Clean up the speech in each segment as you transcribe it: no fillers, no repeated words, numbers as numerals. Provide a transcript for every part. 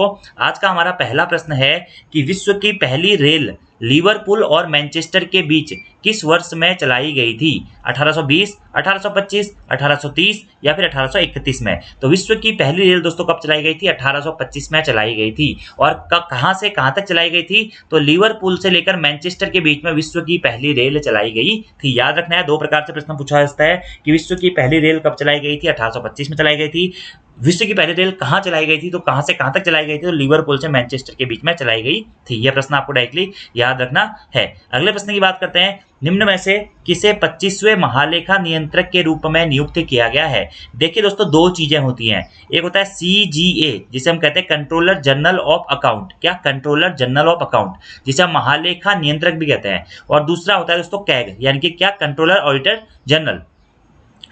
आज का हमारा पहला प्रश्न है कि विश्व की पहली रेल लिवरपूल और मैनचेस्टर के बीच किस वर्ष में चलाई गई थी? 1820, 1825, 1830 या फिर 1831 में। तो विश्व की पहली रेल दोस्तों कब चलाई गई थी? 1825 में चलाई गई थी। और कहां से कहां तक चलाई गई थी? तो लिवरपूल से लेकर मैनचेस्टर के बीच में विश्व की पहली रेल चलाई गई थी। याद रखना है, दो प्रकार से प्रश्न पूछा जाता है कि विश्व की पहली रेल कब चलाई गई थी? 1825 में चलाई गई थी। विश्व की पहली रेल कहां चलाई गई थी? तो कहां से कहां तक चलाई गई थी? तो लिवरपूल से मैनचेस्टर के बीच में चलाई गई थी। यह प्रश्न आपको डायरेक्टली याद रखना है। अगले प्रश्न की बात करते हैं, निम्न में से किसे 25वें महालेखा नियंत्रक के रूप में नियुक्त किया गया है? देखिए दोस्तों, दो चीजें होती हैं। एक होता है CGA, जिसे हम कहते हैं कंट्रोलर जनरल ऑफ अकाउंट। क्या? कंट्रोलर जनरल ऑफ अकाउंट, जिसे हम महालेखा नियंत्रक भी कहते हैं। और दूसरा होता है दोस्तों कैग, यानी कि क्या? कंट्रोलर ऑडिटर जनरल,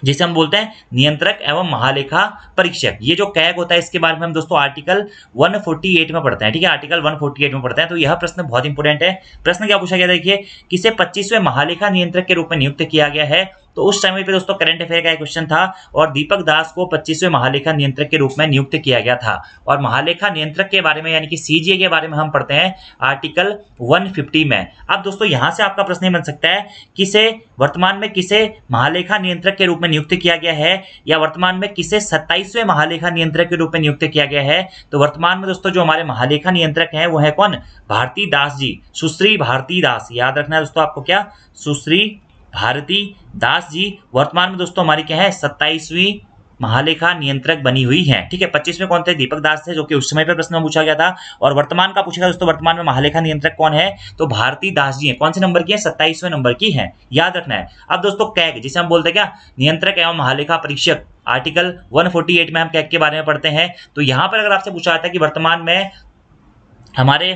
जिसे हम बोलते हैं नियंत्रक एवं महालेखा परीक्षक। ये जो कैग होता है इसके बारे में हम दोस्तों आर्टिकल 148 में पढ़ते हैं। ठीक है, आर्टिकल 148 में पढ़ते हैं। तो यह प्रश्न बहुत इंपॉर्टेंट है। प्रश्न क्या पूछा गया? देखिए, किसे 25वें महालेखा नियंत्रक के रूप में नियुक्त किया गया है? तो उस समय पे दोस्तों करंट अफेयर का एक क्वेश्चन था और दीपक दास को 25वें महालेखा नियंत्रक के रूप में नियुक्त किया गया था। और महालेखा नियंत्रक के बारे में यानी कि CGA के बारे में हम पढ़ते हैं आर्टिकल 150 में। अब दोस्तों यहां से आपका प्रश्न बन सकता है, किसे वर्तमान में किसे महालेखा नियंत्रक के रूप में नियुक्त किया गया है, या वर्तमान में किसे 27वें महालेखा नियंत्रक के रूप में नियुक्त किया गया है? तो वर्तमान में दोस्तों जो हमारे महालेखा नियंत्रक हैं वो है कौन? भारती दास जी, सुश्री भारती दास। याद रखना है दोस्तों आपको, क्या? सुश्री भारती दास जी वर्तमान में दोस्तों हमारी क्या है? 27वीं महालेखा नियंत्रक बनी हुई है। ठीक है, 25वें कौन थे? दीपक दास थे, जो कि उस समय पर प्रश्न पूछा गया था। और वर्तमान का पूछेगा दोस्तों, वर्तमान में महालेखा नियंत्रक कौन है? तो भारती दास जी हैं। कौन से नंबर की है? 27वें नंबर की है। याद रखना है। अब दोस्तों कैग, जिसे हम बोलते हैं क्या? नियंत्रक एवं महालेखा परीक्षक, आर्टिकल 148 में हम कैग के बारे में पढ़ते हैं। तो यहां पर अगर आपसे पूछा जाता है कि वर्तमान में हमारे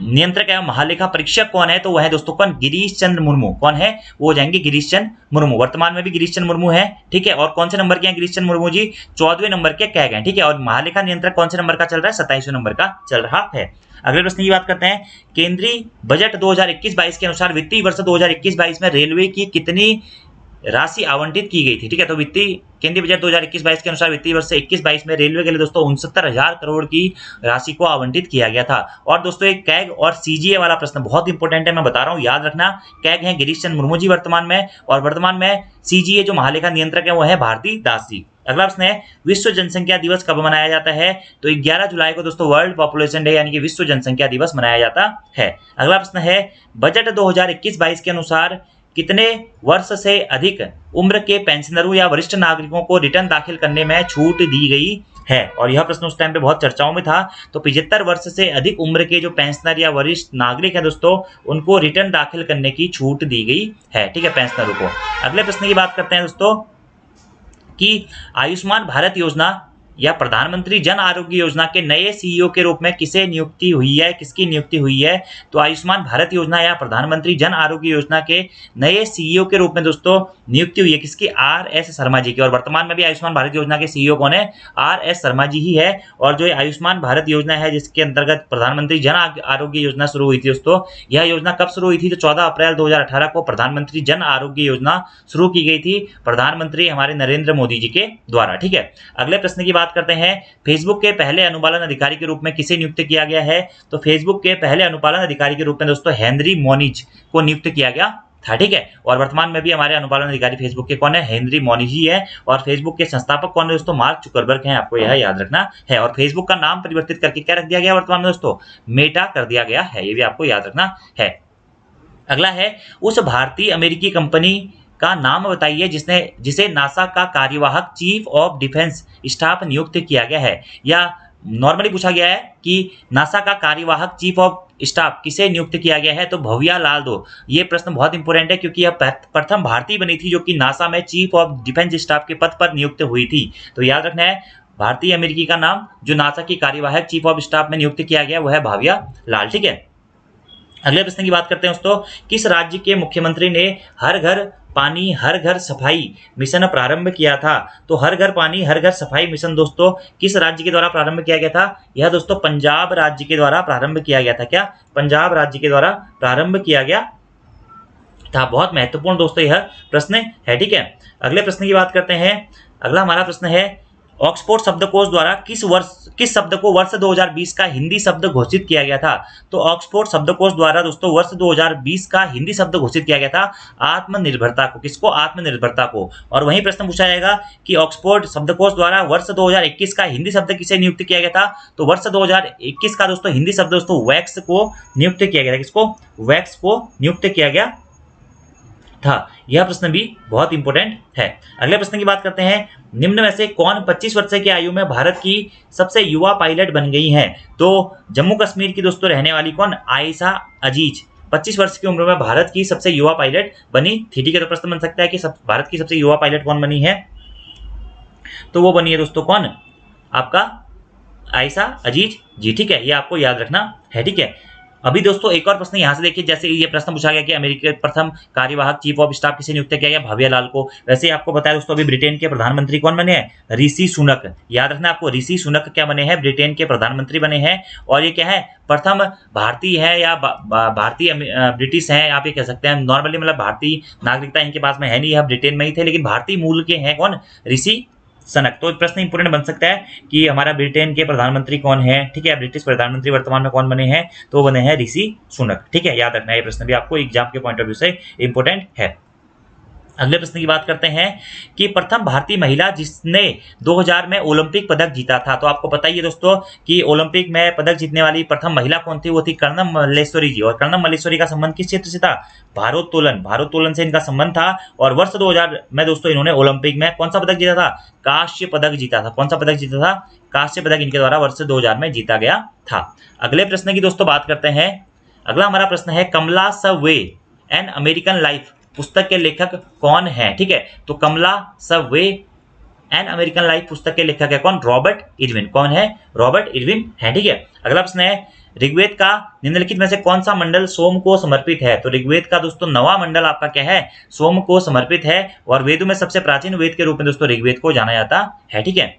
नियंत्रक एवं महालेखा परीक्षक कौन है, तो वह है दोस्तों कौन? गिरीश चंद्र मुर्मू। कौन है? वो हो जाएंगे गिरीश चंद्र मुर्मू। वर्तमान में भी गिरीश चंद्र मुर्मू है। ठीक है, और कौन से नंबर के हैं गिरीश चंद्र मुर्मू जी? 14वें नंबर के कैग हैं। ठीक है, और महालेखा नियंत्रक कौन से नंबर का चल रहा है? 27वें नंबर का चल रहा है। अगले प्रश्न की बात करते हैं, केंद्रीय बजट 2021-22 के अनुसार वित्तीय वर्ष 2021-22 में रेलवे की कितनी राशि आवंटित की गई थी? ठीक है, तो केंद्रीय बजट 2021-22 के अनुसार वित्तीय वर्ष से 21-22 में रेलवे के लिए दोस्तों 69,000 करोड़ की राशि को आवंटित किया गया था। और दोस्तों एक कैग और CGA वाला प्रश्न बहुत इंपॉर्टेंट है, मैं बता रहा हूं, याद रखना। कैग है गिरीश चंद्र मुर्मू जी वर्तमान में, और वर्तमान में CGA जो महालेखा नियंत्रक है वो है भारती दास जी। अगला प्रश्न है, विश्व जनसंख्या दिवस कब मनाया जाता है? तो 11 जुलाई को दोस्तों वर्ल्ड पॉपुलेशन डे यानी कि विश्व जनसंख्या दिवस मनाया जाता है। अगला प्रश्न है, बजट 2021-22 के अनुसार कितने वर्ष से अधिक उम्र के पेंशनरों या वरिष्ठ नागरिकों को रिटर्न दाखिल करने में छूट दी गई है? और यह प्रश्न उस टाइम पे बहुत चर्चाओं में था। तो 75 वर्ष से अधिक उम्र के जो पेंशनर या वरिष्ठ नागरिक है दोस्तों, उनको रिटर्न दाखिल करने की छूट दी गई है। ठीक है, पेंशनरों को। अगले प्रश्न की बात करते हैं दोस्तों कि आयुष्मान भारत योजना या प्रधानमंत्री जन आरोग्य योजना के नए CEO के रूप में किसे नियुक्ति हुई है? किसकी नियुक्ति हुई है? तो आयुष्मान भारत योजना या प्रधानमंत्री जन आरोग्य योजना के नए CEO के रूप में दोस्तों नियुक्ति हुई है किसकी? RS शर्मा जी की। और वर्तमान में भी आयुष्मान भारत योजना के CEO कौन है? RS शर्मा जी ही है। और जो आयुष्मान भारत योजना है जिसके अंतर्गत प्रधानमंत्री जन आरोग्य योजना शुरू हुई थी दोस्तों, यह योजना कब शुरू हुई थी? तो 14 अप्रैल 2018 को प्रधानमंत्री जन आरोग्य योजना शुरू की गई थी प्रधानमंत्री हमारे नरेंद्र मोदी जी के द्वारा। ठीक है, अगले प्रश्न की बात करते हैं, फेसबुक के पहले अनुपालन अधिकारी के रूप में किसे नियुक्त किया गया है? तो फेसबुक के पहले अनुपालन अधिकारी के रूप में दोस्तों हेनरी मोनिज को नियुक्त किया गया था। ठीक है, और वर्तमान में भी हमारे अनुपालन अधिकारी फेसबुक के कौन है? हेनरी मोनिज ही है। और फेसबुक के संस्थापक कौन है दोस्तों? मार्क जुकरबर्ग हैं, आपको यह याद रखना है। और फेसबुक का नाम परिवर्तित करके क्या रख दिया गया वर्तमान में दोस्तों? मेटा कर दिया गया है, ये भी आपको याद रखना है। अगला है, उस भारतीय अमेरिकी कंपनी का नाम बताइए जिसे नासा का कार्यवाहक चीफ ऑफ डिफेंस स्टाफ नियुक्त किया गया है। या नॉर्मली पूछा गया है कि नासा का कार्यवाहक चीफ ऑफ स्टाफ किसे नियुक्त किया गया है? तो भव्या लाल दो। ये प्रश्न बहुत इंपॉर्टेंट है क्योंकि यह प्रथम भारतीय बनी थी जो कि नासा में चीफ ऑफ डिफेंस स्टाफ के पद पर नियुक्त हुई थी। तो याद रखना है, भारतीय अमेरिकी का नाम जो नासा की कार्यवाहक चीफ ऑफ स्टाफ में नियुक्त किया गया वह है भव्या लाल। ठीक है, अगले प्रश्न की बात करते हैं दोस्तों, किस राज्य के मुख्यमंत्री ने हर घर पानी हर घर सफाई मिशन प्रारंभ किया था? तो हर घर पानी हर घर सफाई मिशन दोस्तों किस राज्य के द्वारा प्रारंभ किया गया था? यह दोस्तों पंजाब राज्य के द्वारा प्रारंभ किया गया था। क्या? पंजाब राज्य के द्वारा प्रारंभ किया गया था। बहुत महत्वपूर्ण दोस्तों यह प्रश्न है। ठीक है, अगले प्रश्न की बात करते हैं। अगला हमारा प्रश्न है, ऑक्सफोर्ड शब्दकोश द्वारा किस शब्द को वर्ष 2020 का हिंदी शब्द घोषित किया गया था? तो ऑक्सफोर्ड शब्दकोश द्वारा दोस्तों वर्ष 2020 का हिंदी शब्द घोषित किया गया था आत्मनिर्भरता को। किसको? आत्मनिर्भरता को। और वहीं प्रश्न पूछा जाएगा कि ऑक्सफोर्ड शब्दकोश द्वारा वर्ष 2021 का हिंदी शब्द किसे नियुक्त किया गया था? तो वर्ष 2021 का दोस्तों हिंदी शब्द दोस्तों वैक्स को नियुक्त किया गया था। किसको? वैक्स को नियुक्त किया गया था। यह प्रश्न भी बहुत इंपॉर्टेंट है। अगले प्रश्न की बात करते हैं, निम्न में से कौन 25 वर्ष की आयु में भारत की सबसे युवा पायलट बन गई हैं? तो जम्मू कश्मीर की दोस्तों रहने वाली कौन? आयशा अजीज 25 वर्ष की उम्र में भारत की सबसे युवा पायलट बनी थी। ठीक है, तो प्रश्न बन सकता है कि भारत की सबसे युवा पायलट कौन बनी है? तो वो बनी है दोस्तों कौन? आपका आयशा अजीज जी। ठीक है, ये आपको याद रखना है। ठीक है, अभी दोस्तों एक और प्रश्न यहाँ से देखिए, जैसे ये प्रश्न पूछा गया कि अमेरिका के प्रथम कार्यवाहक चीफ ऑफ स्टाफ किसे नियुक्त किया गया? भव्यालाल को। वैसे ही आपको बताया दोस्तों अभी ब्रिटेन के प्रधानमंत्री कौन बने हैं? ऋषि सुनक। याद रखना आपको, ऋषि सुनक क्या बने हैं? ब्रिटेन के प्रधानमंत्री बने हैं। और ये क्या है? प्रथम भारतीय है या भारतीय ब्रिटिश है, आप ये कह सकते हैं। नॉर्मली मतलब भारतीय नागरिकता इनके पास में है नहीं, यह ब्रिटेन में ही थे, लेकिन भारतीय मूल के हैं कौन? ऋषि सनक। तो प्रश्न इंपोर्टेंट बन सकता है कि हमारा ब्रिटेन के प्रधानमंत्री कौन है? ठीक है, ब्रिटिश प्रधानमंत्री वर्तमान में कौन बने हैं? तो बने हैं ऋषि सुनक। ठीक है, याद रखना, ये प्रश्न भी आपको एग्जाम के पॉइंट ऑफ व्यू से इंपोर्टेंट है। अगले प्रश्न की बात करते हैं कि प्रथम भारतीय महिला जिसने 2000 में ओलंपिक पदक जीता था। तो आपको पता ही है दोस्तों कि ओलंपिक में पदक जीतने वाली प्रथम महिला कौन थी? वो थी कर्णम मल्लेश्वरी जी। और कर्णम मल्लेश्वरी का संबंध किस क्षेत्र से था? भारोत्तोलन से इनका संबंध था। और वर्ष 2000 में दोस्तों इन्होंने ओलंपिक में कौन सा पदक जीता था? कांस्य पदक जीता था। कौन सा पदक जीता था? कांस्य पदक इनके द्वारा वर्ष 2000 में जीता गया था। अगले प्रश्न की दोस्तों बात करते हैं। अगला हमारा प्रश्न है, कमला सबवे एन अमेरिकन लाइफ पुस्तक के लेखक कौन है? ठीक है, तो कमला सबवे एन अमेरिकन लाइफ पुस्तक के लेखक है कौन? Robert Irwin. कौन है? रॉबर्ट इरविन है। ठीक है, अगला प्रश्न है, ऋग्वेद का निम्नलिखित में से कौन सा मंडल सोम को समर्पित है? तो ऋग्वेद का दोस्तों 9वां मंडल आपका क्या है? सोम को समर्पित है। और वेदों में सबसे प्राचीन वेद के रूप में दोस्तों ऋग्वेद को जाना जाता है। ठीक है,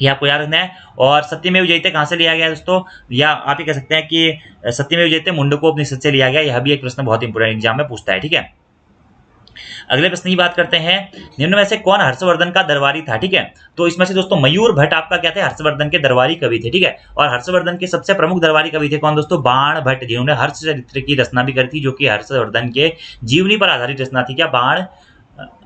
ये आपको याद रखना है। और सत्यमेव जयते कहाँ से लिया गया है दोस्तों? या आप ये कह सकते हैं कि सत्यमेव जयते मुंडकोपनिषद से लिया गया। यह भी एक प्रश्न बहुत इंपोर्टेंट एग्जाम में पूछता है। ठीक है, अगले प्रश्न की बात करते हैं, निम्न में से कौन हर्षवर्धन का दरबारी था? ठीक है, तो इसमें से दोस्तों मयूर भट्ट आपका क्या थे? हर्षवर्धन के दरबारी कवि थे। ठीक है, और हर्षवर्धन के सबसे प्रमुख दरबारी कवि थे कौन दोस्तों? बाण भट्ट, जिन्होंने हर्ष चरित्र की रचना भी करी थी, जो कि हर्षवर्धन के जीवनी पर आधारित रचना थी। क्या? बाण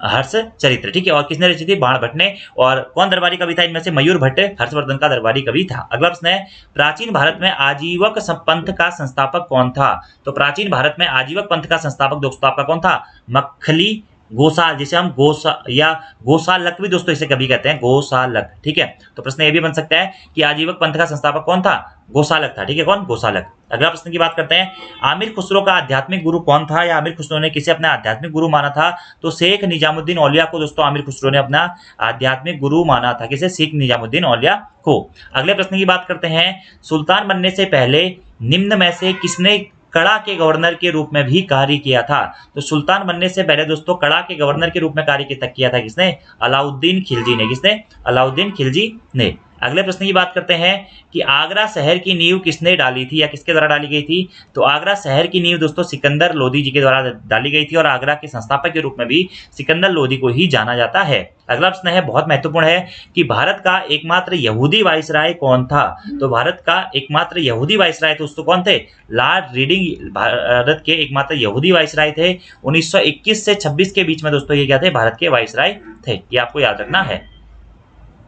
हर्ष चरित्र। ठीक है, और किसने रची थी? बाण भट्ट ने। और कौन दरबारी कवि था इनमें से? मयूर भट्ट हर्षवर्धन का दरबारी कवि था। अगला प्रश्न है, प्राचीन भारत में आजीवक पंथ का संस्थापक कौन था? तो प्राचीन भारत में आजीवक पंथ का संस्थापक दोस्तों आपका कौन था? मखली गोसाल, जिसे हम गोसालक भी दोस्तों इसे कभी कहते हैं, गोसालक। ठीक है, तो प्रश्न ये भी बन सकता है कि आजीवक पंथ का संस्थापक कौन था? गोसालक था। ठीक है, कौन? गोसालक। अगला प्रश्न की बात करते हैं, आमिर खुसरो का आध्यात्मिक गुरु कौन था? या आमिर खुसरो ने किसे अपना आध्यात्मिक गुरु माना था? तो शेख निजामुद्दीन औलिया को दोस्तों आमिर खुसरो ने अपना आध्यात्मिक गुरु माना था। किसे? शेख निजामुद्दीन औलिया को। अगले प्रश्न की बात करते हैं, सुल्तान बनने से पहले निम्न में से किसने कड़ा के गवर्नर के रूप में भी कार्य किया था? तो सुल्तान बनने से पहले दोस्तों कड़ा के गवर्नर के रूप में कार्य किया था किसने? अलाउद्दीन खिलजी ने। किसने? अलाउद्दीन खिलजी ने। अगले प्रश्न की बात करते हैं कि आगरा शहर की नींव किसने डाली थी या किसके द्वारा डाली गई थी? तो आगरा शहर की नींव दोस्तों सिकंदर लोधी जी के द्वारा डाली गई थी। और आगरा के संस्थापक के रूप में भी सिकंदर लोधी को ही जाना जाता है। अगला प्रश्न है, बहुत महत्वपूर्ण है, कि भारत का एकमात्र यहूदी वाइसराय कौन था? तो भारत का एकमात्र यहूदी वाइसराय दोस्तों कौन थे? लॉर्ड रीडिंग भारत के एकमात्र यहूदी वाइसराय थे। 1921 से 26 के बीच में दोस्तों ये क्या थे? भारत के वाइसराय थे। ये आपको याद रखना है।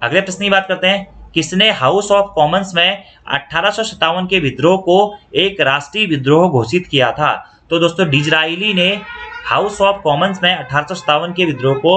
अगले प्रश्न की बात करते हैं, किसने हाउस ऑफ कॉमन्स में 1857 के विद्रोह को एक राष्ट्रीय विद्रोह घोषित किया था? तो दोस्तों डिज़रायली ने हाउस ऑफ कॉमन्स में 1857 के विद्रोह को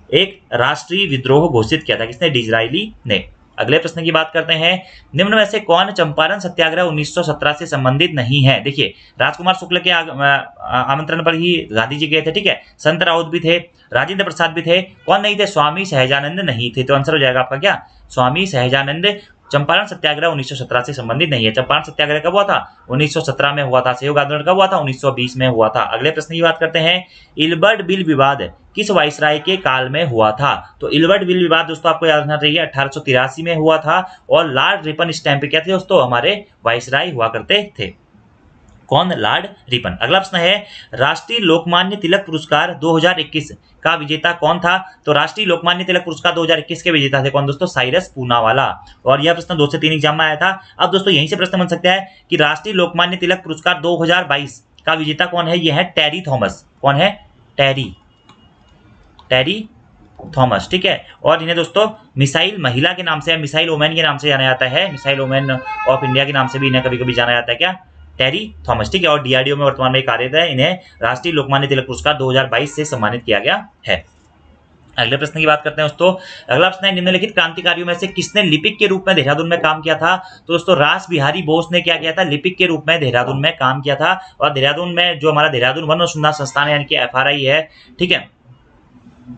एक राष्ट्रीय विद्रोह घोषित किया था। किसने? डिज़रायली ने। अगले प्रश्न की बात करते हैं, निम्न में से कौन चंपारण सत्याग्रह 1917 से संबंधित नहीं है? देखिए, राजकुमार शुक्ल के आमंत्रण पर ही गांधी जी गए थे। ठीक है, संत राउत भी थे, राजेंद्र प्रसाद भी थे। कौन नहीं थे? स्वामी सहजानंद नहीं थे। तो आंसर हो जाएगा आपका क्या? स्वामी सहजानंद। चंपारण सत्याग्रह 1917 से संबंधित नहीं है। चंपारण सत्याग्रह कब हुआ था? 1917 में हुआ था। सहयोग आंदोलन कब हुआ था? 1920 में हुआ था। अगले प्रश्न की बात करते हैं, इल्बर्ट बिल विवाद किस वाइसराय के काल में हुआ था? तो इल्बर्ट बिल विवाद दोस्तों आपको याद रखना चाहिए 1883 में हुआ था। और लॉर्ड रिपन स्टैम्प क्या थे दोस्तों? हमारे वाइसराय हुआ करते थे। कौन? Lord Ripon. अगला प्रश्न है राष्ट्रीय लोकमान्य तिलक पुरस्कार 2021 का विजेता कौन था? तो राष्ट्रीय लोकमान्य तिलक पुरस्कार 2021 के विजेता थे कौन दोस्तों? साइरस पूनावाला। और यह प्रश्न 2 से 3 एग्जाम में आया था। अब दोस्तों यहीं से प्रश्न बन सकता है कि राष्ट्रीय लोकमान्य तिलक पुरस्कार 2022 का विजेता कौन है? यह है टेरी थॉमस। कौन है? टेरी थॉमस, ठीक है। और इन्हें दोस्तों मिसाइल महिला के नाम से, मिसाइल वोमेन के नाम से जाना जाता है, मिसाइल वोमेन ऑफ इंडिया के नाम से भी इन्हें कभी कभी जाना जाता है। क्या? टेरी थॉमस, ठीक है। और डीआरडीओ में वर्तमान में कार्यरत है। इन्हें राष्ट्रीय लोकमान्य तिलक पुरस्कार 2022 से सम्मानित किया गया है। अगले प्रश्न की बात करते हैं दोस्तों। अगला प्रश्न है निम्नलिखित क्रांतिकारियों में से किसने लिपिक के रूप में देहरादून में काम किया था? तो दोस्तों रास बिहारी बोस ने क्या किया था? लिपिक के रूप में देहरादून में काम किया था। और देहरादून में जो हमारा देहरादून वन अनुसंधान संस्थान है यानी कि एफआरआई है, ठीक है,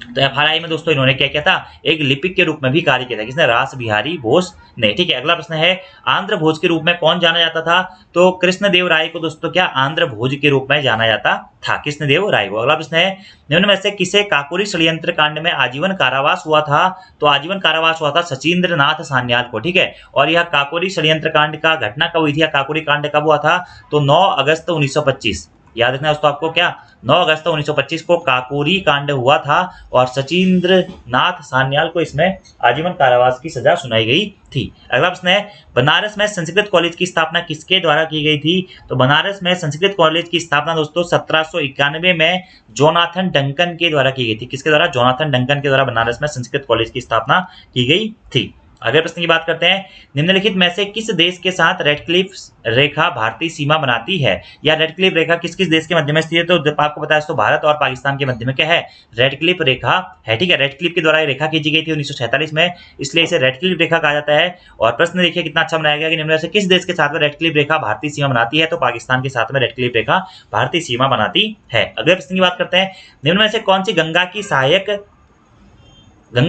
तो एफआरआई में दोस्तों इन्होंने क्या किया था? एक लिपिक के रूप में भी कार्य किया था। किसने? रास बिहारी बोस ने, ठीक है। अगला प्रश्न है आंध्र भोज के रूप में कौन जाना जाता था? तो कृष्णदेव राय को दोस्तों क्या आंध्र भोज के रूप में जाना जाता था? कृष्णदेव राय को। अगला प्रश्न है निम्न में से किसे काकोरी षड्यंत्र कांड में आजीवन कारावास हुआ था? तो आजीवन कारावास हुआ था सचिंद्र नाथ सान्याल को, ठीक है। और यह काकोरी षड्यंत्र कांड का घटना कब हुई थी? काकोरी कांड कब हुआ था? तो 9 अगस्त 1925। याद रखना दोस्तों आपको, क्या 9 अगस्त 1925 को काकोरी कांड हुआ था और सचिंद्र नाथ सान्याल को इसमें आजीवन कारावास की सजा सुनाई गई थी। अगला प्रश्न है बनारस में संस्कृत कॉलेज की स्थापना किसके द्वारा की गई थी? तो बनारस में संस्कृत कॉलेज की स्थापना दोस्तों 1791 में जोनाथन डंकन के द्वारा की गई थी। किसके द्वारा? जोनाथन डंकन के द्वारा बनारस में संस्कृत कॉलेज की स्थापना की गई थी। अगले प्रश्न की बात करते हैं निम्नलिखित में से किस देश के साथ रेडक्लिफ रेखा भारतीय सीमा बनाती है? या रेडक्लिफ रेखा किस किस देश के मध्य में स्थित है? तो आपको पता है तो भारत और पाकिस्तान के मध्य में क्या है? रेडक्लिफ रेखा है, ठीक है। रेडक्लिफ के द्वारा ये रेखा खींची गई थी 1947 में, इसलिए इसे रेडक्लिफ रेखा कहा जाता है। और प्रश्न देखिए कितना अच्छा बनाया गया कि निम्न में से किस देश के साथ में रेडक्लिफ रेखा भारतीय सीमा बनाती है? तो पाकिस्तान के साथ में रेडक्लिफ रेखा भारतीय सीमा बनाती है। अगले प्रश्न की बात करते हैं निम्न में से कौन सी गंगा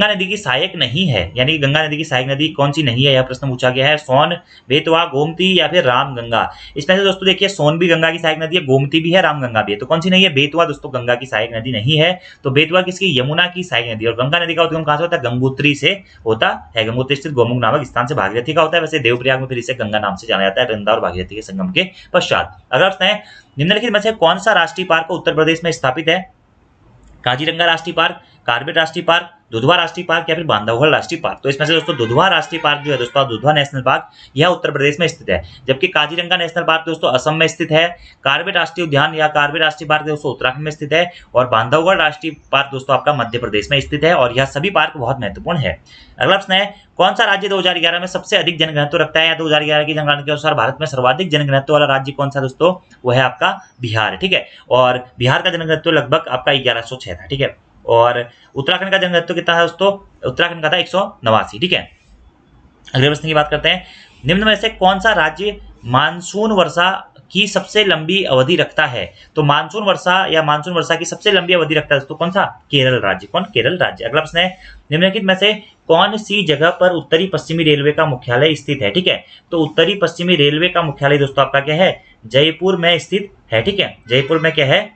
नदी की सहायक नहीं है? यानी कि गंगा नदी की सहायक नदी कौन सी नहीं है, यह प्रश्न पूछा गया है। सोन, बेतवा, गोमती या फिर रामगंगा। इसमें से दोस्तों देखिए सोन भी गंगा की सहायक नदी है, गोमती भी है, रामगंगा भी है, तो कौन सी नहीं है? बेतवा दोस्तों गंगा की सहायक नदी नहीं है। तो बेतवा किसकी? यमुना की सहायक नदी। और गंगा नदी का उद्गम कहां से होता है? गंगोत्री से होता है। गंगोत्री स्थित गोमुख नामक स्थान से भागीरथी का होता है। वैसे देवप्रयाग में फिर इसे गंगा नाम से जाना जाता है, गंगा और भागीरथी के संगम के पश्चात। अगला प्रश्न है निम्नलिखित में से कौन सा राष्ट्रीय पार्क उत्तर प्रदेश में स्थापित है? काजीरंगा राष्ट्रीय पार्क, कार्बेट राष्ट्रीय पार्क, दुधवा राष्ट्रीय पार्क या फिर बांधवगढ़ राष्ट्रीय पार्क। तो इसमें से दोस्तों दुधवा राष्ट्रीय पार्क जो है दोस्तों, दुधवा नेशनल पार्क, यह उत्तर प्रदेश में स्थित है। जबकि काजीरंगा नेशनल पार्क दोस्तों असम में स्थित है। कार्बेट राष्ट्रीय उद्यान या कार्बेट राष्ट्रीय पार्क दोस्तों उत्तराखंड में स्थित है। और बांधवगढ़ राष्ट्रीय पार्क दोस्तों आपका मध्य प्रदेश में स्थित है। और यह सभी पार्क बहुत महत्वपूर्ण है। अगला प्रश्न है कौन सा राज्य 2011 में सबसे अधिक जनघनत्व रखता है? या 2011 की जनगणना के अनुसार भारत में सर्वाधिक जनघनत्व वाला राज्य कौन सा दोस्तों? वो है आपका बिहार, ठीक है। और बिहार का जनघनत्व लगभग आपका 1106 था, ठीक है। और उत्तराखंड का जनघनत्व कितना है दोस्तों? उत्तराखंड का था 189, ठीक है। अगले प्रश्न की बात करते हैं निम्न में से कौन सा राज्य मानसून वर्षा की सबसे लंबी अवधि रखता है? तो मानसून वर्षा की सबसे लंबी अवधि रखता है दोस्तों कौन सा? केरल राज्य। कौन? केरल राज्य। अगला प्रश्न है निम्नलिखित में से कौन सी जगह पर उत्तरी पश्चिमी रेलवे का मुख्यालय स्थित है? ठीक है, तो उत्तरी पश्चिमी रेलवे का मुख्यालय दोस्तों आपका क्या है? जयपुर में स्थित है, ठीक है। जयपुर में क्या है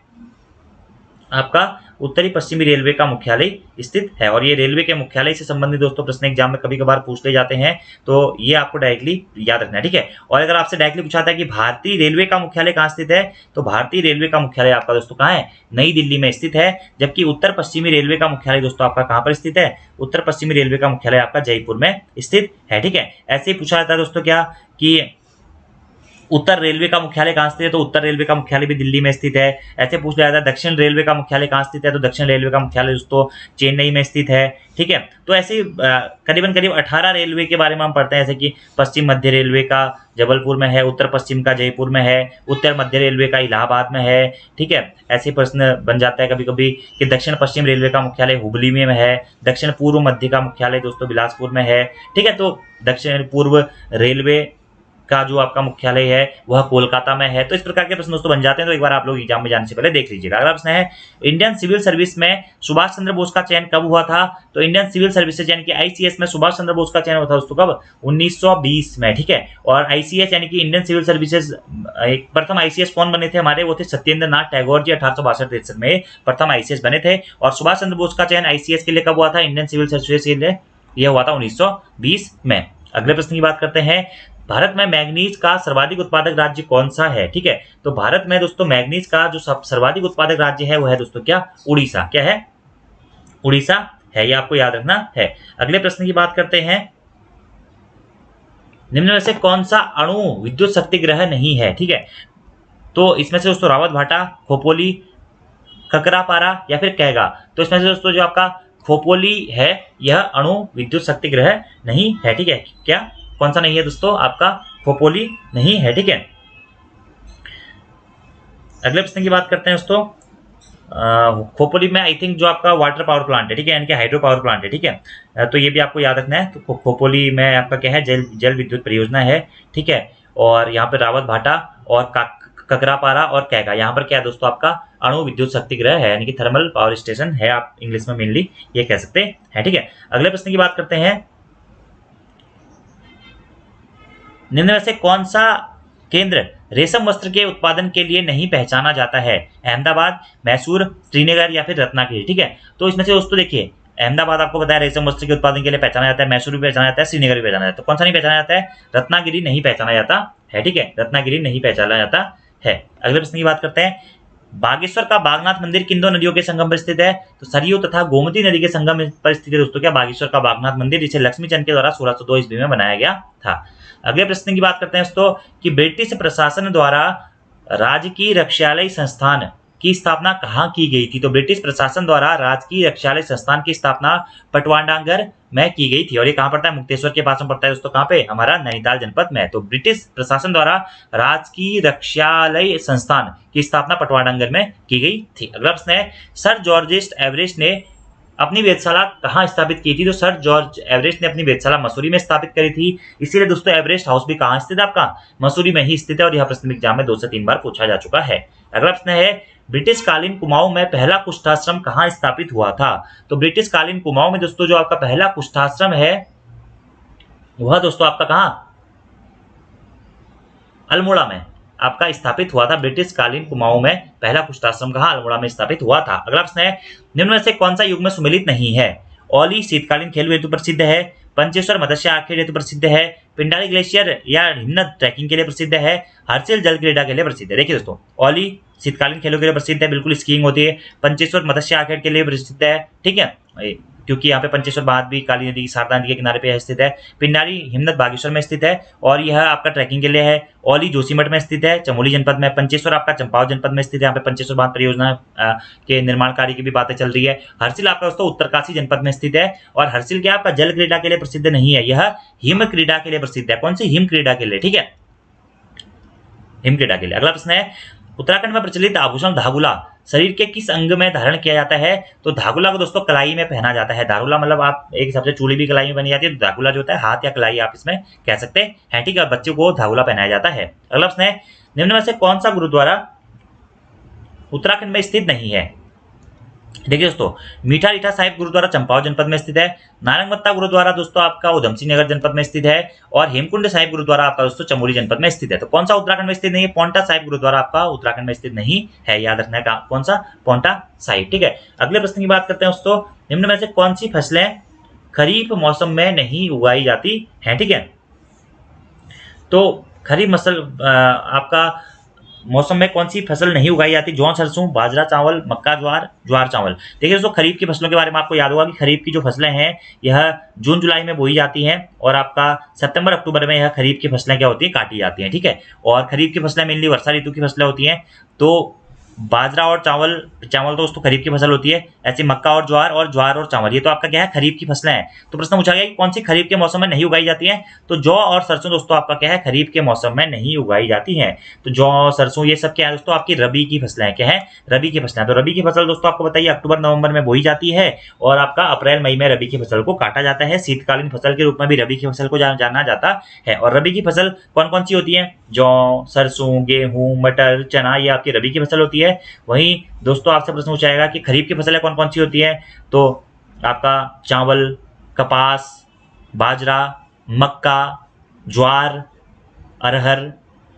आपका? उत्तरी पश्चिमी रेलवे का मुख्यालय स्थित है। और ये रेलवे के मुख्यालय से संबंधित दोस्तों प्रश्न एग्जाम में कभी कभार पूछ ले जाते हैं, तो ये आपको डायरेक्टली याद रखना है, ठीक है। और अगर आपसे डायरेक्टली पूछा था कि भारतीय रेलवे का मुख्यालय कहाँ स्थित है, तो भारतीय रेलवे का मुख्यालय आपका दोस्तों कहाँ है? नई दिल्ली में स्थित है। जबकि उत्तर पश्चिमी रेलवे का मुख्यालय दोस्तों आपका कहाँ पर स्थित है? उत्तर पश्चिमी रेलवे का मुख्यालय आपका जयपुर में स्थित है, ठीक है। ऐसे ही पूछा जाता है दोस्तों क्या कि उत्तर रेलवे का मुख्यालय कहाँ स्थित है, तो उत्तर रेलवे का मुख्यालय भी दिल्ली में स्थित है। ऐसे पूछ लिया जाता है दक्षिण रेलवे का मुख्यालय कहाँ स्थित है, तो दक्षिण रेलवे का मुख्यालय दोस्तों चेन्नई में स्थित है, ठीक है। तो ऐसे करीबन करीब 18 रेलवे के बारे में हम पढ़ते हैं, जैसे कि पश्चिम मध्य रेलवे का जबलपुर में है, उत्तर पश्चिम का जयपुर में है, उत्तर मध्य रेलवे का इलाहाबाद में है, ठीक है। ऐसे प्रश्न बन जाता है कभी कभी कि दक्षिण पश्चिम रेलवे का मुख्यालय हुबली में है, दक्षिण पूर्व मध्य का मुख्यालय दोस्तों बिलासपुर में है, ठीक है। तो दक्षिण पूर्व रेलवे का जो आपका मुख्यालय है वह कोलकाता में है। तो इस प्रकार के प्रश्न दोस्तों बन जाते हैं, तो एक बार आप लोग एग्जाम में जाने से पहले देख लीजिएगा। अगला प्रश्न है इंडियन सिविल सर्विस में सुभाष चंद्र बोस का चयन कब हुआ था, तो इंडियन सिविल सर्विसेज यानी कि आईसीएस में सुभाष चंद्र बोस का चयन हुआ था दोस्तों कब? 1920 में, ठीक है। और आईसीएस यानी कि इंडियन सिविल सर्विसेज एक प्रथम आईसीएस कौन बने थे हमारे? वो थे सत्येंद्र नाथ टैगोर जी, 1862-63 में प्रथम आईसीएस बने थे। और सुभाष चंद्र बोस का चयन आईसीएस के लिए कब हुआ था? इंडियन सिविल सर्विसेज के लिए यह हुआ था 1920 में। अगले प्रश्न की बात करते हैं भारत में मैग्नीज का सर्वाधिक उत्पादक राज्य कौन सा है? ठीक है, तो भारत में दोस्तों मैग्नीज का जो सर्वाधिक उत्पादक राज्य है वो है दोस्तों क्या? उड़ीसा। क्या है? उड़ीसा है, ये आपको याद रखना है। अगले प्रश्न की बात करते हैं, निम्न में से कौन सा अणु विद्युत शक्ति ग्रह नहीं है? ठीक है, तो इसमें से दोस्तों रावत भाटा, खोपोली, ककरापारा या फिर कैगा। तो इसमें से दोस्तों जो आपका खोपोली है यह अणु विद्युत शक्ति ग्रह नहीं है। ठीक है, क्या कौन सा नहीं है दोस्तों? आपका खोपोली नहीं है। ठीक है, अगले प्रश्न की बात करते हैं दोस्तों, खोपोली में आई थिंक जो आपका वाटर पावर प्लांट है, ठीक है, यानी कि हाइड्रो पावर प्लांट है। ठीक है, तो ये भी आपको याद रखना है। तो खोपोली में आपका क्या है? जल विद्युत परियोजना है। ठीक है, और यहाँ पे रावत भाटा और ककरापारा और कैगा, यहाँ पर क्या है दोस्तों? आपका अणु विद्युत शक्ति ग्रह है, यानी कि थर्मल पावर स्टेशन है, आप इंग्लिश में मेनली ये कह सकते हैं। ठीक है, अगले प्रश्न की बात करते हैं, निम्न में से कौन सा केंद्र रेशम वस्त्र के उत्पादन के लिए नहीं पहचाना जाता है? अहमदाबाद, मैसूर, श्रीनगर या फिर रत्नागिरी। ठीक है, तो इसमें से दोस्तों देखिए, अहमदाबाद आपको बताया रेशम वस्त्र के उत्पादन के लिए पहचाना जाता है, मैसूर भी पहचाना जाता है, श्रीनगर भी पहचाना जाता है। तो कौन सा नहीं पहचाना जाता है? रत्नागिरी नहीं पहचाना जाता है। ठीक है, रत्नागिरी नहीं पहचाना जाता है। अगले प्रश्न की बात करते हैं, बागेश्वर का बागनाथ मंदिर किन दो नदियों के संगम पर स्थित है? तो सरयू तथा गोमती नदी के संगम पर स्थित है दोस्तों क्या? बागेश्वर का बागनाथ मंदिर, जिसे लक्ष्मीचंद के द्वारा 1602 ईस्वी में बनाया गया था। अगले प्रश्न की बात करते हैं दोस्तों, कि ब्रिटिश प्रशासन द्वारा राजकीय रक्षालय संस्थान की स्थापना कहाँ की गई थी? तो ब्रिटिश प्रशासन द्वारा राजकीय रक्षालय संस्थान की स्थापना पटवाडांगर में की गई थी, और ये कहाँ पड़ता है? मुक्तेश्वर के पास में पड़ता है दोस्तों। कहाँ पे? हमारा नैनीताल जनपद में। तो ब्रिटिश प्रशासन द्वारा राजकीय रक्षालय संस्थान की स्थापना पटवाडांगर में की गई थी। अगला प्रश्न है, सर जॉर्ज एवरेस्ट ने अपनी वेधशाला कहाँ स्थापित की थी? तो सर जॉर्ज एवरेस्ट ने अपनी वेधशाला मसूरी में स्थापित करी थी, इसीलिए दोस्तों एवरेस्ट हाउस भी कहाँ स्थित है? आपका मसूरी में ही स्थित है, और यह प्रश्न एग्जाम में 2 से 3 बार पूछा जा चुका है। अगला प्रश्न है, ब्रिटिश कालीन कुमाऊं में पहला कुष्ठाश्रम कहाँ स्थापित हुआ था? तो ब्रिटिश कालीन कुमाऊं में दोस्तों जो आपका पहला कुष्ठाश्रम है वह दोस्तों आपका कहाँ? अल्मोड़ा में आपका स्थापित हुआ था। ब्रिटिश कालीन कुमाऊं में पहला कुष्ठाश्रम कहाँ? अल्मोड़ा में स्थापित हुआ था। अगला प्रश्न है, निम्न में से कौन सा युग्म सुमेलित नहीं है? औली शीतकालीन खेल हेतु प्रसिद्ध है, पंचेश्वर मत्स्य आखेट हेतु प्रसिद्ध है, पिंडारी ग्लेशियर या हिमनद ट्रैकिंग के लिए प्रसिद्ध है, हर्षिल जल क्रीड़ा के लिए प्रसिद्ध है। देखिए दोस्तों, औली शीतकालीन खेलों के लिए प्रसिद्ध है, बिल्कुल स्कीइंग होती है। पंचेश्वर मत्स्य आखेट के लिए प्रसिद्ध है, ठीक है, क्योंकि यहाँ पे पंचेश्वर बांध भी काली नदी की शारदा नदी के किनारे पे स्थित है। पिंडारी हिमनद बागेश्वर में स्थित है, और यह आपका ट्रैकिंग के लिए है। औली जोशीमठ में स्थित है, चमोली जनपद में। पंचेश्वर आपका चंपावत जनपद में स्थित है, यहाँ पे पंचेश्वर बांध परियोजना के निर्माण कार्य की भी बातें चल रही है। हर्षिल आपका दोस्तों उत्तरकाशी जनपद में स्थित है, और हर्षिल क्या आपका जल क्रीड़ा के लिए प्रसिद्ध नहीं है, यह हिम क्रीड़ा के लिए प्रसिद्ध है। कौन सी? हिम क्रीड़ा के लिए, ठीक है, हिम क्रीड़ा के लिए। अगला प्रश्न है, उत्तराखंड में प्रचलित आभूषण धागुला शरीर के किस अंग में धारण किया जाता है? तो धागुला को दोस्तों कलाई में पहना जाता है। धागुला मतलब आप एक हिसाब से चूड़ी भी कलाई में बनी जाती है, तो धागुला जो होता है हाथ या कलाई आप इसमें कह सकते हैं, ठीक है। बच्चों को धागुला पहनाया जाता है। अगला प्रश्न है, निम्न में से कौन सा गुरुद्वारा उत्तराखंड में स्थित नहीं है? देखिए दोस्तों, मीठा रीठा साहिब गुरुद्वारा चंपावत जनपद में स्थित है, नारंगमत्ता गुरुद्वारा दोस्तों आपका उधम सिंह नगर जनपद में स्थित है, और हेमकुंड साहिब गुरुद्वारा आपका दोस्तों चमोली जनपद में स्थित है। तो कौन सा उत्तराखंड में स्थित नहीं है? पोंटा साहिब गुरुद्वारा आपका उत्तराखंड में स्थित नहीं है, याद रखना है। कौन सा? पोंटा साहिब, ठीक है। अगले प्रश्न की बात करते हैं दोस्तों, निम्न में से कौन सी फसलें खरीफ मौसम में नहीं उगाई जाती है? ठीक है, तो खरीफ आपका मौसम में कौन सी फसल नहीं उगाई जाती? जौ, सरसों, बाजरा, चावल, मक्का, ज्वार, चावल। देखिए दोस्तों, खरीफ की फसलों के बारे में आपको याद होगा कि खरीफ की जो फसलें हैं यह जून जुलाई में बोई जाती हैं, और आपका सितंबर अक्टूबर में यह खरीफ की फसलें क्या होती हैं? काटी जाती हैं, ठीक है। और खरीफ की फसलें मेनली वर्षा ऋतु की फसलें होती हैं, तो बाजरा और चावल तो दोस्तों खरीफ की फसल होती है। ऐसे मक्का और ज्वार और चावल, ये तो आपका क्या है? खरीफ की फसलें हैं। तो प्रश्न पूछा गया कि कौन सी खरीफ के मौसम में नहीं उगाई जाती हैं? तो जौ और सरसों दोस्तों आपका क्या है? खरीफ के मौसम में नहीं उगाई जाती हैं। तो जौ, सरसों ये सब क्या है दोस्तों? आपकी रबी की फसलें क्या है? रबी की फसलें। तो रबी की फसल दोस्तों आपको बताइए अक्टूबर नवंबर में बोई जाती है, और आपका अप्रैल मई में रबी की फसल को काटा जाता है। शीतकालीन फसल के रूप में भी रबी की फसल को जाना जाता है। और रबी की फसल कौन कौन सी होती है? जौ, सरसों, गेहूं, मटर, चना, ये आपकी रबी की फसल होती है। वहीं दोस्तों आपसे प्रश्न पूछा जाएगा कि खरीफ की फसलें कौन कौन सी होती हैं? तो आपका चावल, कपास, बाजरा, मक्का, ज्वार, अरहर,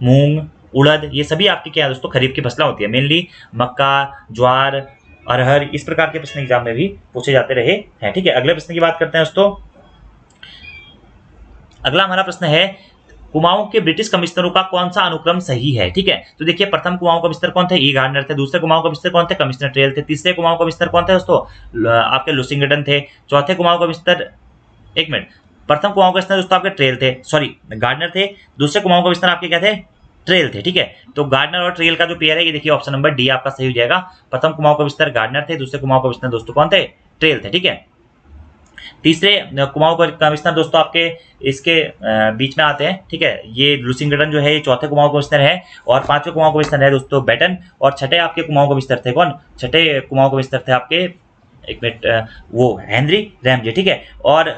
मूंग, उड़द, ये सभी आपकी क्या है दोस्तों? खरीफ की फसलें होती है। मेनली मक्का, ज्वार, अरहर, इस प्रकार के प्रश्न एग्जाम में भी पूछे जाते रहे हैं, ठीक है। अगले प्रश्न की बात करते हैं दोस्तों। अगला हमारा प्रश्न है, कुमाऊं के ब्रिटिश कमिश्नरों का कौन सा अनुक्रम सही है? ठीक है, तो देखिए प्रथम कुमाऊं कमिश्नर कौन थे? ई गार्डनर थे। दूसरे कुमाऊं कमिश्नर कौन थे? कमिश्नर ट्रेल थे। तीसरे कुमाऊं कमिश्नर कौन थे दोस्तों? आपके लुसिंगटन थे। चौथे कुमाऊं कमिश्नर, एक मिनट, प्रथम कुमाऊं कमिश्नर दोस्तों आपके ट्रेल थे, सॉरी गार्डनर थे। दूसरे कुमाऊं कमिश्नर आपके क्या थे? ट्रेल थे। ठीक है, तो गार्डनर और ट्रेल का जो पेयर है ये देखिए ऑप्शन नंबर डी आपका सही हो जाएगा। प्रथम कुमाऊं कमिश्नर गार्डनर थे, दूसरे कुमाऊं कमिश्नर दोस्तों कौन थे? ट्रेल थे। ठीक है, तीसरे कुमाऊं कमिश्नर दोस्तों आपके इसके बीच में आते हैं। ठीक है, ये लुसिंगटन जो है ये चौथे कुमाऊं कमिश्नर है, और पांचवें कुमाऊं कमिश्नर है दोस्तों बेटन, और छठे आपके कुमाऊं कमिश्नर थे कौन? छठे कुमाऊं कमिश्नर थे आपके, एक मिनट, वो हेनरी रैमजे। ठीक है, और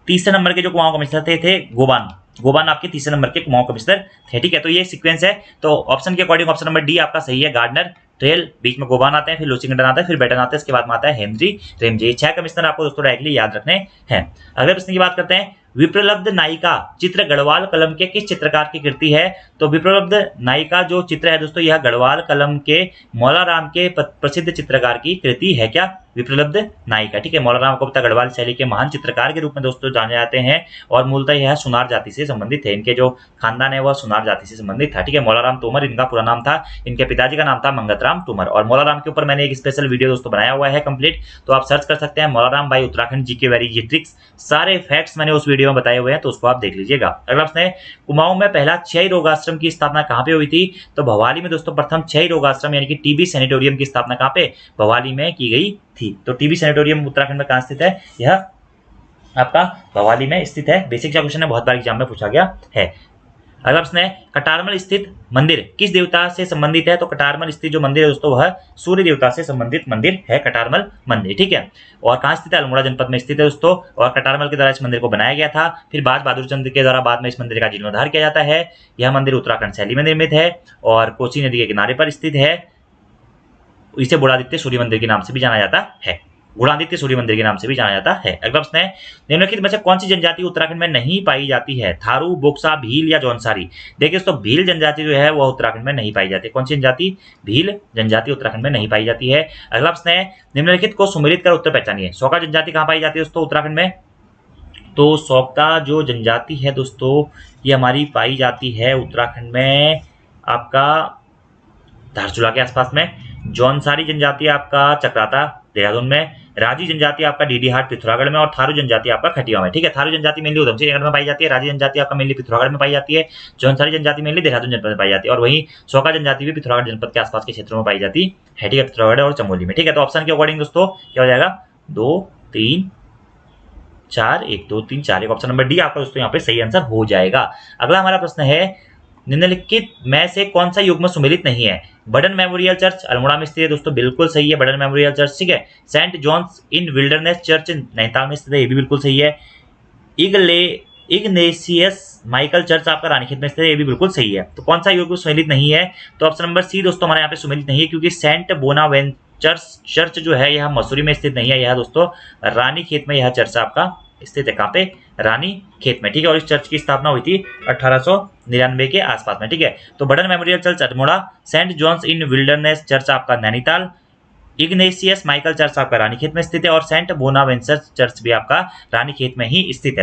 तीसरे नंबर के जो कुमाऊं कमिश्नर थे गोबान। गोबान आपके तीसरे नंबर के कुमाऊं कमिश्नर थे। ठीक है, तो ये सीक्वेंस है। तो ऑप्शन के अकॉर्डिंग ऑप्शन नंबर डी आपका सही है, गार्डनर ट्रेल, बीच में गोबान आते हैं, फिर लुसिंगटन आता है, फिर बेटन आता है, इसके बाद में आता है हेनरी रेमजे। 6 कमिश्नर आपको दोस्तों डायरेक्टली याद रखने हैं। अगले प्रश्न की बात करते हैं, विप्रलब्ध नायिका चित्र गढ़वाल कलम के किस चित्रकार की कृति है? तो विप्रलब्ध नायिका जो चित्र है दोस्तों यह गढ़वाल कलम के मौलाराम के प्रसिद्ध चित्रकार की कृति है। क्या? विप्रलब्ध नायिका। ठीक है, मौलाराम को पता गढ़वाल शैली के महान चित्रकार के रूप में दोस्तों जाने जाते हैं, और मूलतः यह सुनार जाति से संबंधित है। इनके जो खानदान है वह सुनार जाति से संबंधित था। ठीक है, मौलाराम तोमर इनका पूरा नाम था। इनके पिताजी का नाम था मंगतराम तोमर, और मौलाराम के ऊपर मैंने एक स्पेशल वीडियो दोस्तों बनाया हुआ है कंप्लीट, तो आप सर्च कर सकते हैं मौलाराम बाई उत्तराखंड जी के वेरी ये ट्रिक्स, सारे फैक्ट्स मैंने उस वीडियो में बताए हुए हैं, तो उसको आप देख लीजिएगा। अगला प्रश्न है, कुमाऊं में पहला क्षय रोगाश्रम की स्थापना कहां पे हुई थी? तो भवाली में दोस्तों प्रथम क्षय रोगाश्रम यानी कि टीबी सैनिटोरियम की स्थापना कहां पे? भवाली में की गई थी। तो टीबी सैनिटोरियम उत्तराखंड में कहां स्थित है? यह आपका भवाली में स्थित है। बेसिक सा क्वेश्चन है, बहुत बार एग्जाम में पूछा गया है। अगला प्रश्न है, कटारमल स्थित मंदिर किस देवता से संबंधित है? तो कटारमल स्थित जो मंदिर है दोस्तों वह सूर्य देवता से संबंधित मंदिर है, कटारमल मंदिर। ठीक है, और कहाँ स्थित है? अल्मोड़ा जनपद में स्थित है दोस्तों, और कटारमल के द्वारा इस मंदिर को बनाया गया था। फिर बाज बहादुर चंद के द्वारा बाद में इस मंदिर का जीर्णोद्धार किया जाता है। यह मंदिर उत्तराखंड शैली में निर्मित है और कोसी नदी के किनारे पर स्थित है। इसे बुढ़ादित्य सूर्य मंदिर के नाम से भी जाना जाता है, गुणादित्य सूर्य मंदिर के नाम से भी जाना जाता है। अगला प्रश्न है, निम्नलिखित में से कौन सी जनजाति उत्तराखंड में नहीं पाई जाती है? थारू, बोक्सा, भील या जौनसारी? देखिए दोस्तों, भील जनजाति जो है वह उत्तराखंड में नहीं पाई जाती। कौन सी जनजाति? भील जनजाति उत्तराखंड में नहीं पाई जाती है। अगला प्रश्न है, निम्नलिखित को सुमेलित कर उत्तर पहचानिए। सौका जनजाति कहाँ पाई जाती है दोस्तों उत्तराखंड में? तो सौका जो जनजाति है दोस्तों ये हमारी पाई जाती है उत्तराखंड में आपका धारचूला के आसपास में। जौनसारी जनजाति आपका चक्राता देहरादून में, राजी जनजाति आपका डीडीहाट पिथौरागढ़ में, और थारू जनजाति आपका खटिया में। ठीक है, थारू जनजाति मेनली उधमसिंह नगर में पाई जाती है, राजी जनजाति आपका मेनली पिथौरागढ़ में पाई जाती है, जौनसारी जनजाति मेनली देहरादून जनपद में पाई जाती है, और वहीं सौका जनजाति भी पिथौरागढ़ जनपद के आसपास के क्षेत्रों में पाई जाती है। ठीक है, पिथौरागढ़ और चमोली में। ठीक है, तो ऑप्शन के अकॉर्डिंग दोस्तों क्या हो जाएगा? 2 3 4, 1 2 3 4, एक ऑप्शन नंबर डी आपका दोस्तों यहाँ पे सही आंसर हो जाएगा। अगला हमारा प्रश्न है, निम्नलिखित में से कौन सा युग्म सुमेलित नहीं है? बर्डन मेमोरियल चर्च अल्मोड़ा में स्थित है दोस्तों, बिल्कुल सही है बर्डन मेमोरियल चर्च। ठीक है, Saint John's in Wilderness church Nainital में स्थित है, ये भी बिल्कुल सही है। इग्नेशियस माइकल चर्च आपका रानीखेत में स्थित है, ये भी बिल्कुल सही है। तो कौन सा युग्म सुमेलित नहीं है? तो ऑप्शन नंबर सी दोस्तों हमारे यहाँ पे सुमेलित नहीं है, क्योंकि सेंट बोनावेंचर्स चर्च जो है यह मसूरी में स्थित नहीं है, यह दोस्तों रानीखेत में यह चर्च आपका स्थित है। कहाँ पे? रानी खेत में। ठीक है, और इस चर्च की स्थापना हुई थी 1899 के आसपास में। ठीक है, तो Budden Memorial Church Almora, Saint John's in Wilderness Church आपका नैनीताल, इग्नेशियस माइकल चर्च आपका रानीखेत में स्थित है, और सेंट बोनावेंचर चर्च भी आपका रानीखेत में ही स्थित है।